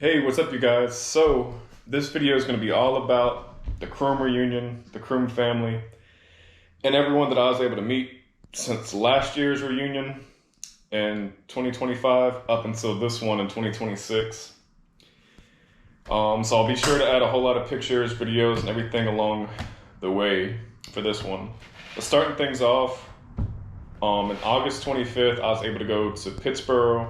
Hey, what's up, you guys? So, this video is going to be all about the Croom reunion, the Croom family, and everyone that I was able to meet since last year's reunion in 2025 up until this one in 2026. So I'll be sure to add a whole lot of pictures, videos, and everything along the way for this one. But starting things off, on August 25th, I was able to go to Pittsburgh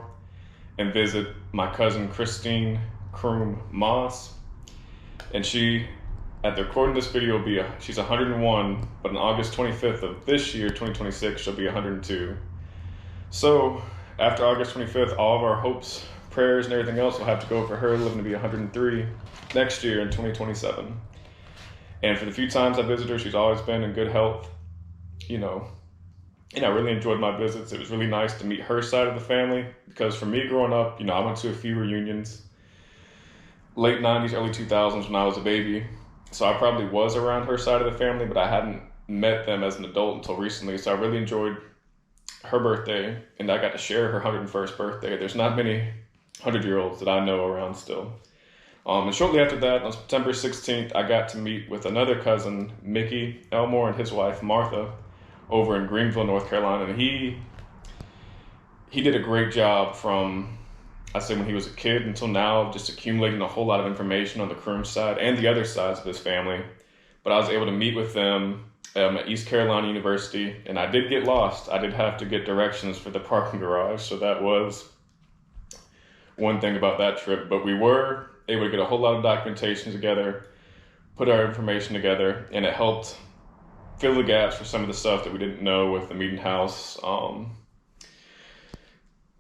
and visit my cousin Christine Croom Moss. And she, at the recording of this video, she's 101, but on August 25th of this year, 2026, she'll be 102. So after August 25th, all of our hopes, prayers, and everything else will have to go for her living to be 103 next year in 2027. And for the few times I visited her, she's always been in good health, and I really enjoyed my visits. It was really nice to meet her side of the family because for me growing up, I went to a few reunions, late 90s, early 2000s when I was a baby. So I probably was around her side of the family, but I hadn't met them as an adult until recently. So I really enjoyed her birthday, and I got to share her 101st birthday. There's not many 100-year-olds that I know around still. And shortly after that, on September 16th, I got to meet with another cousin, Mickey Elmore, and his wife, Martha, over in Greenville, North Carolina. And he did a great job from, I say when he was a kid until now, just accumulating a whole lot of information on the Croom side and the other sides of his family. But I was able to meet with them at East Carolina University, and I did get lost. I did have to get directions for the parking garage, so that was one thing about that trip. But we were able to get a whole lot of documentation together, put our information together, and it helped fill the gaps for some of the stuff that we didn't know with the Meeting House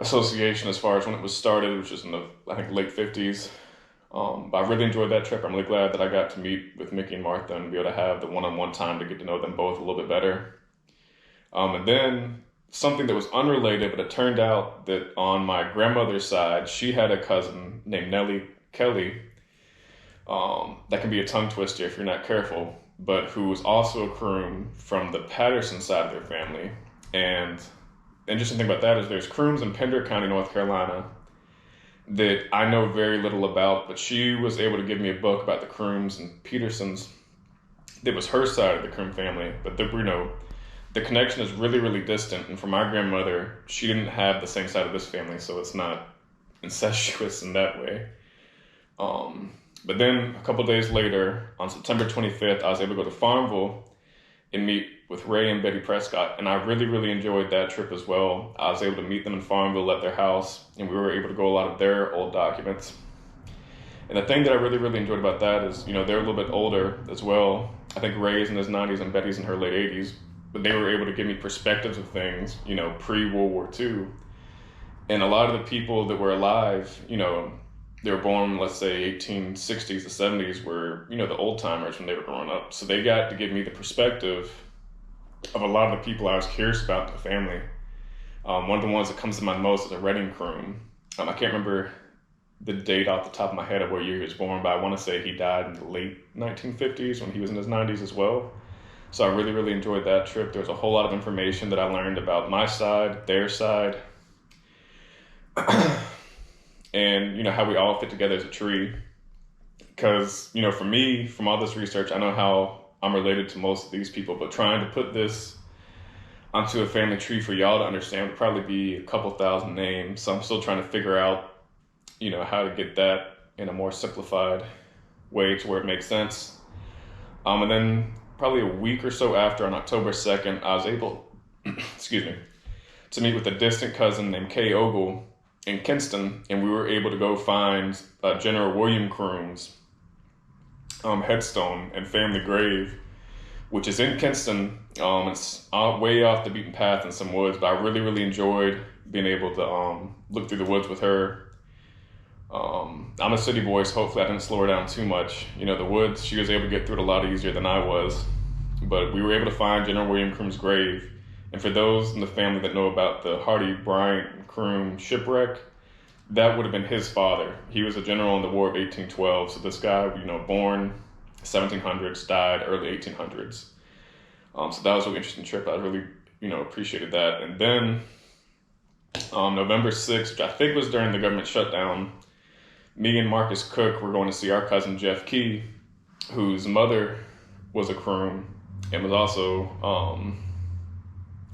Association as far as when it was started, which was in the, I think, late 50s. But I really enjoyed that trip. I'm really glad that I got to meet with Mickey and Martha and be able to have the one-on-one time to get to know them both a little bit better. And then something that was unrelated, but it turned out that on my grandmother's side, she had a cousin named Nellie Kelly. That can be a tongue twister if you're not careful, but who was also a Croom from the Patterson side of their family. And the interesting thing about that is there's Crooms in Pender County, North Carolina, that I know very little about, but she was able to give me a book about the Crooms and Petersons. That was her side of the Croom family, but the connection is really, really distant. And for my grandmother, she didn't have the same side of this family, so it's not incestuous in that way. But then a couple days later, on September 25th, I was able to go to Farmville and meet with Ray and Betty Prescott, and I really, really enjoyed that trip as well. I was able to meet them in Farmville at their house, and we were able to go a lot of their old documents. And the thing that I really, really enjoyed about that is, they're a little bit older as well. I think Ray's in his 90s and Betty's in her late 80s, but they were able to give me perspectives of things, pre-World War II. And a lot of the people that were alive, they were born, let's say, 1860s to 70s, were, the old timers when they were growing up. So they got to give me the perspective of a lot of the people I was curious about in the family. One of the ones that comes to mind most is a Redding Croom. I can't remember the date off the top of my head of what year he was born, but I want to say he died in the late 1950s when he was in his 90s as well. So I really, really enjoyed that trip. There was a whole lot of information that I learned about my side, their side, and how we all fit together as a tree. Because for me, from all this research, I know how I'm related to most of these people, but trying to put this onto a family tree for y'all to understand would probably be a couple thousand names. So I'm still trying to figure out how to get that in a more simplified way to where it makes sense. And then probably a week or so after, on October 2nd, I was able to meet with a distant cousin named Kay Ogle in Kinston, and we were able to go find General William Croom's headstone and family grave, which is in Kinston. It's way off the beaten path in some woods, but I really, really enjoyed being able to look through the woods with her. I'm a city boy, so hopefully I didn't slow her down too much. The woods, she was able to get through it a lot easier than I was, but we were able to find General William Croom's grave. And for those in the family that know about the Hardy Bryant Croom shipwreck, that would have been his father. He was a general in the War of 1812. So this guy, born 1700s, died early 1800s. So that was a really interesting trip. I really, appreciated that. And then November 6th, which I think was during the government shutdown, Me and Marcus Cook were going to see our cousin Jeff Key, whose mother was a Croom and was also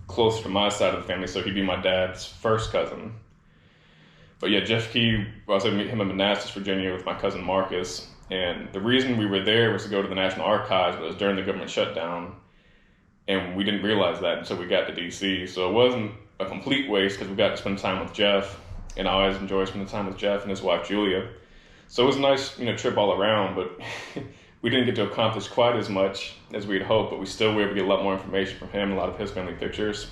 closer to my side of the family, so he'd be my dad's first cousin. But yeah, Jeff Key, I was able to meet him in Manassas, Virginia with my cousin Marcus. And the reason we were there was to go to the National Archives, but it was during the government shutdown. And we didn't realize that until we got to DC. So it wasn't a complete waste because we got to spend time with Jeff. And I always enjoy spending time with Jeff and his wife, Julia. So it was a nice, trip all around, but we didn't get to accomplish quite as much as we'd hoped, but we still were able to get a lot more information from him, a lot of his family pictures.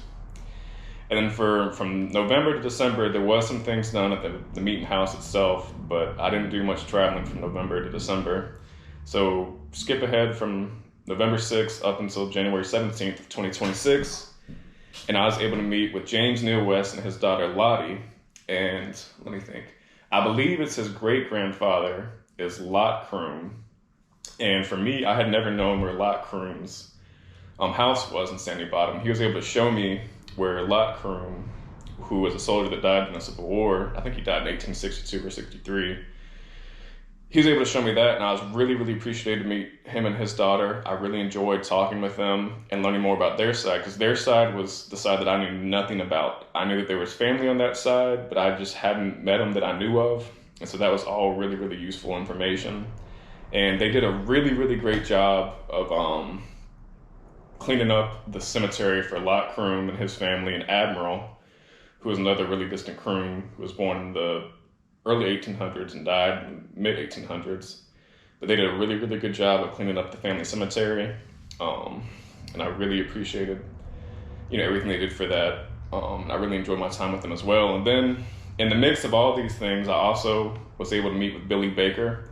And then from November to December, there was some things done at the meeting house itself, but I didn't do much traveling from November to December. So skip ahead from November 6th up until January 17th of 2026. And I was able to meet with James Neal West and his daughter Lottie. And let me think. I believe it's his great-grandfather is Lot Croom. And for me, I had never known where Lot Croom's house was in Sandy Bottom. He was able to show me where Lot Croom, who was a soldier that died in the Civil War, I think he died in 1862 or 63, he was able to show me that, and I was really, really appreciated to meet him and his daughter. I really enjoyed talking with them and learning more about their side, because their side was the side that I knew nothing about. I knew that there was family on that side, but I just hadn't met them that I knew of, and so that was all really, really useful information. And they did a really, really great job of cleaning up the cemetery for Lot Croom and his family, and Admiral, who was another really distant Croom who was born in the early 1800s and died in mid 1800s. But they did a really, really good job of cleaning up the family cemetery, and I really appreciated, everything they did for that. I really enjoyed my time with them as well. And then in the mix of all these things, I also was able to meet with Billy Baker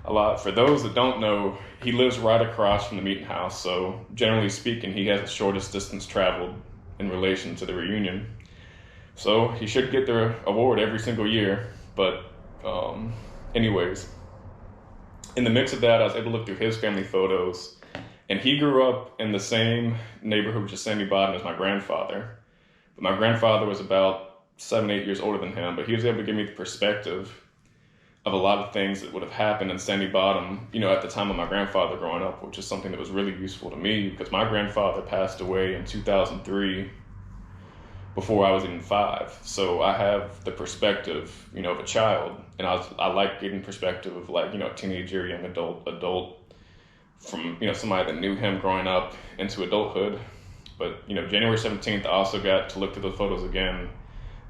a lot. For those that don't know, he lives right across from the meeting house, so generally speaking, he has the shortest distance traveled in relation to the reunion. So he should get the award every single year. But anyways, in the mix of that, I was able to look through his family photos, and he grew up in the same neighborhood, which is Sandy Bottom, as my grandfather. But my grandfather was about 7-8 years older than him, but he was able to give me the perspective of a lot of things that would have happened in Sandy Bottom, at the time of my grandfather growing up, which is something that was really useful to me because my grandfather passed away in 2003 before I was even 5. So I have the perspective, of a child, and I like getting perspective of a teenager, young adult from, somebody that knew him growing up into adulthood. But, January 17th, I also got to look through the photos again.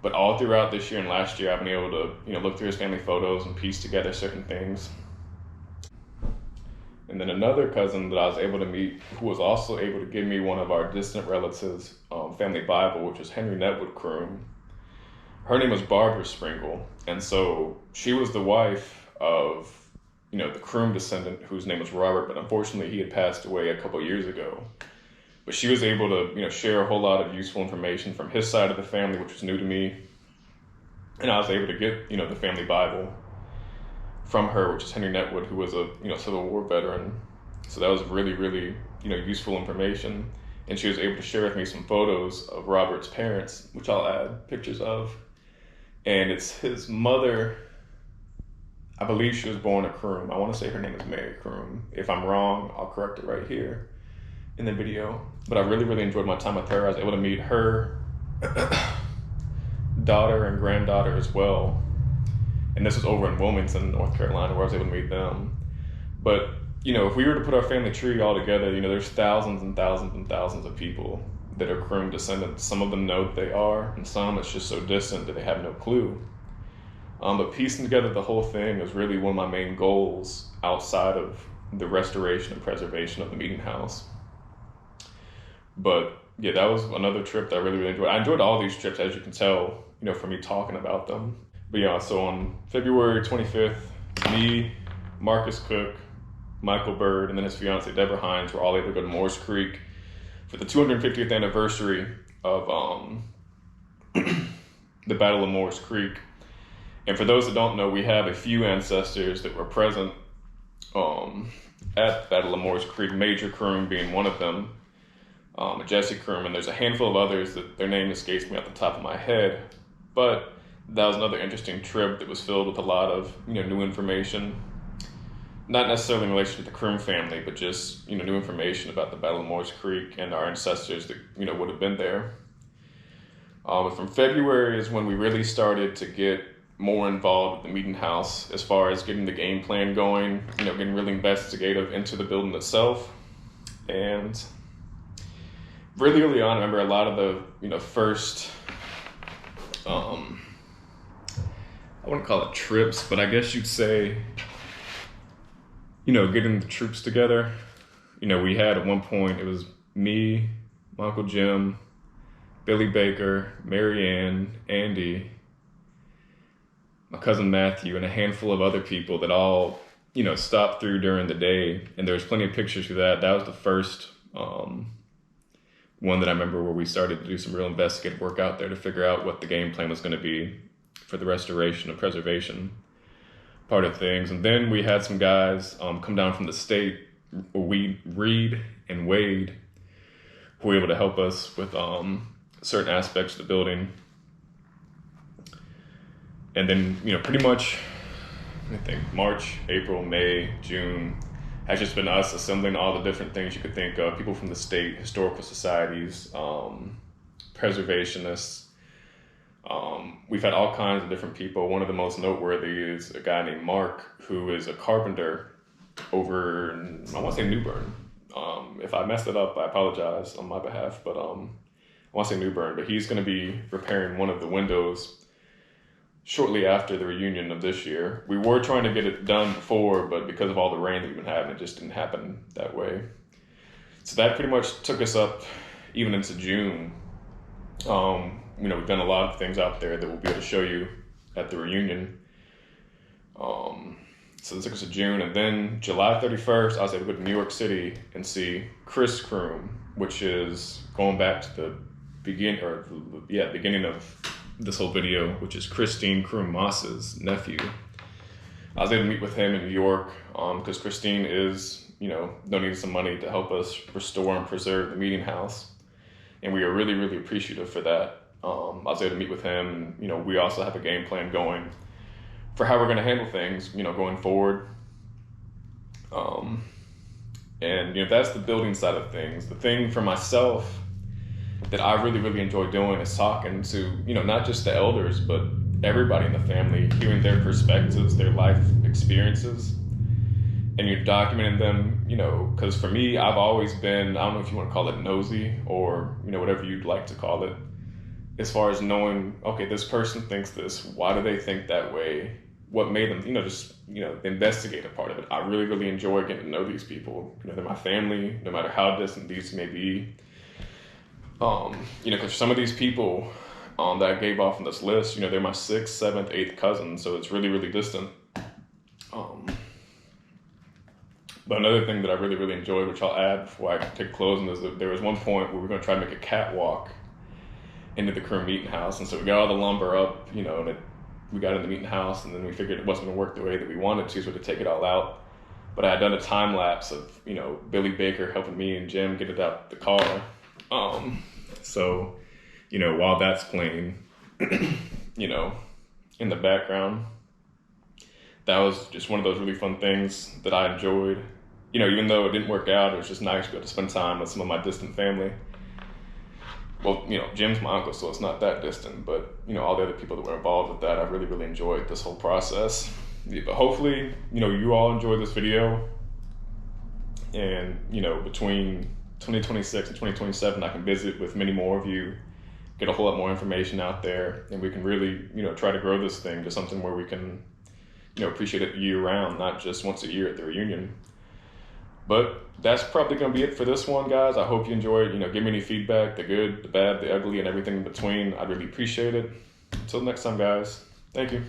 But all throughout this year and last year, I've been able to, look through his family photos and piece together certain things. And then another cousin that I was able to meet, who was also able to give me one of our distant relatives' family Bible, which was Henry Netwood Croom. Her name was Barbara Springle, and so she was the wife of, the Croom descendant whose name was Robert, but unfortunately he had passed away a couple years ago. But she was able to, share a whole lot of useful information from his side of the family, which was new to me. And I was able to get, the family Bible from her, which is Henry Netwood, who was a, Civil War veteran. So that was really, really, useful information. And she was able to share with me some photos of Robert's parents, which I'll add pictures of. And it's his mother, I believe she was born a Croom. I want to say her name is Mary Croom. If I'm wrong, I'll correct it right here in the video. But I really, really enjoyed my time with her. I was able to meet her daughter and granddaughter as well. And this was over in Wilmington, North Carolina, where I was able to meet them. But, if we were to put our family tree all together, there's thousands and thousands and thousands of people that are Croom descendants. Some of them know that they are, and some it's just so distant that they have no clue. But piecing together the whole thing is really one of my main goals outside of the restoration and preservation of the meeting house. But yeah, that was another trip that I really, really enjoyed. I enjoyed all these trips, as you can tell, from me talking about them. But yeah, so on February 25th, me, Marcus Cook, Michael Bird, and then his fiancée Deborah Hines were all able to go to Moores Creek for the 250th anniversary of the Battle of Moores Creek. And for those that don't know, we have a few ancestors that were present at the Battle of Moores Creek, Major Croom being one of them, Jesse Croom, and there's a handful of others that their name escapes me off the top of my head. But that was another interesting trip that was filled with a lot of, new information. Not necessarily in relation to the Croom family, but just, new information about the Battle of Moores Creek and our ancestors that, would have been there. From February is when we really started to get more involved with the meeting house as far as getting the game plan going, getting really investigative into the building itself. And really early on, I remember a lot of the, first, I wouldn't call it trips, but I guess you'd say, getting the troops together. We had at one point, it was me, my Uncle Jim, Billy Baker, Mary Ann, Andy, my cousin Matthew, and a handful of other people that all, stopped through during the day. And there was plenty of pictures of that. That was the first one that I remember where we started to do some real investigative work out there to figure out what the game plan was going to be for the restoration and preservation part of things. And then we had some guys come down from the state, Reed and Wade, who were able to help us with certain aspects of the building. And then, pretty much, I think March, April, May, June has just been us assembling all the different things you could think of, people from the state, historical societies, preservationists. We've had all kinds of different people. One of the most noteworthy is a guy named Mark, who is a carpenter over, I want to say New Bern. If I messed it up, I apologize on my behalf, but I want to say New Bern, but he's going to be repairing one of the windows shortly after the reunion of this year. We were trying to get it done before, but because of all the rain that we've been having, it just didn't happen that way. So that pretty much took us up even into June. We've done a lot of things out there that we'll be able to show you at the reunion. So this took us to June, and then July 31st, I was able to go to New York City and see Chris Croom, which is going back to the beginning of this whole video, which is Christine Croom Moss's nephew. I was able to meet with him in New York because Christine is, donating some money to help us restore and preserve the meeting house. And we are really, really appreciative for that. I was able to meet with him. We also have a game plan going for how we're going to handle things, going forward. And that's the building side of things. The thing for myself that I really, really enjoy doing is talking to, not just the elders, but everybody in the family, hearing their perspectives, their life experiences, and you're documenting them, because for me, I've always been, I don't know if you want to call it nosy or, whatever you'd like to call it, as far as knowing, okay, this person thinks this, why do they think that way? What made them, the investigative part of it. I really, really enjoy getting to know these people. They're my family, no matter how distant these may be. Because some of these people that I gave off on this list, they're my 6th, 7th, 8th cousins, so it's really, really distant. But another thing that I really, really enjoyed, which I'll add before I take closing, is that there was one point where we were going to try to make a catwalk into the Croom meeting house, and so we got all the lumber up, and we got in the meeting house, and then we figured it wasn't going to work the way that we wanted to, so we had to take it all out. But I had done a time lapse of, Billy Baker helping me and Jim get it out the car. So, while that's playing, in the background, that was just one of those really fun things that I enjoyed. Even though it didn't work out, it was just nice to be able to spend time with some of my distant family. Well, Jim's my uncle, so it's not that distant, but, all the other people that were involved with that, I really, really enjoyed this whole process. Yeah, but hopefully, you all enjoyed this video, and, between 2026 and 2027, I can visit with many more of you, get a whole lot more information out there, and we can really, try to grow this thing to something where we can, appreciate it year round, not just once a year at the reunion. But that's probably going to be it for this one, guys. I hope you enjoyed. Give me any feedback, the good, the bad, the ugly, and everything in between. I'd really appreciate it. Until next time, guys. Thank you.